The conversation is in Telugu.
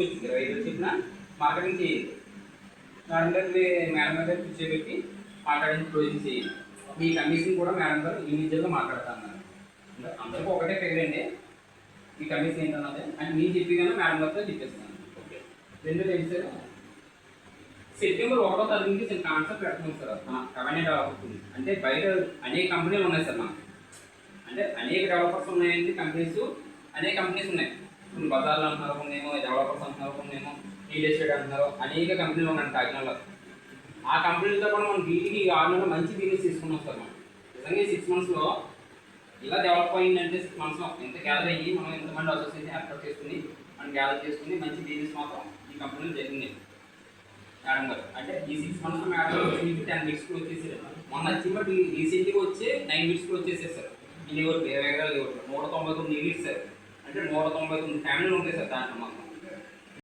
వచ్చింది 25 చెప్పిన మార్కెటింగ్ చేయాలి. మేడం గారు కూర్చోబెట్టి మాట్లాడించి క్లోజింగ్ చేయాలి. మీ కమిషన్ కూడా మేడం గారు ఇండివిజువల్గా మాట్లాడుతున్నారు. అందరికీ ఒకటే ఫిగర్ అండి. మీ కమిషన్ ఏంటన్నది అని నేను చెప్పి కానీ మేడం గారితో చెప్పేస్తాను. ఓకే, రెండోది ఏంటి సార్, సెప్టెంబర్ 1వ తారీఖుకి కాన్సెప్ట్ పెడుతున్నాం సార్. రెవెన్యూ డెవలపర్ అంటే బయట అనేక కంపెనీలు ఉన్నాయి సార్. మనకి అంటే అనేక డెవలపర్స్ ఉన్నాయండి, కంపెనీస్ అనేక కంపెనీస్ ఉన్నాయి. కొన్ని బజార్లు అంటున్నారు, కొన్ని ఏమో డెవలపర్స్ అంటున్నారు, కొన్ని ఏమో రియల్ ఎస్టేట్ అంటున్నారు. అనేక కంపెనీలు ఉన్నాయి కాకినాడలో. ఆ కంపెనీలతో కూడా మనం వీటికి 6 నెలలు మంచి బిజినెస్ తీసుకున్నాం సార్. మనం నిజంగా 6 మంత్స్లో ఇలా డెవలప్ అయిందంటే 6 మంత్స్లో ఎంత గ్యాదర్ అయ్యి మనం ఎంతమంది అసోసియేషన్ ఏర్పాటు చేసుకుని మనం గ్యాదర్ చేసుకుని మంచి బిజినెస్ మాత్రం ఈ కంపెనీలో జరిగింది మేడం గారు. అంటే ఈ 6 మంత్స్ మేడం గారు 10 వీక్స్కి వచ్చేసారు. మొన్న వచ్చి రీసెంట్గా వచ్చి 9 వీక్స్కి వచ్చేసేసారు. ఇన్ని 20 ఎకరాలు 199 యూనిట్స్ సార్. అంటే 199 ఫ్యామిలీలు ఉంటాయి సార్ దాంట్లో మాత్రం.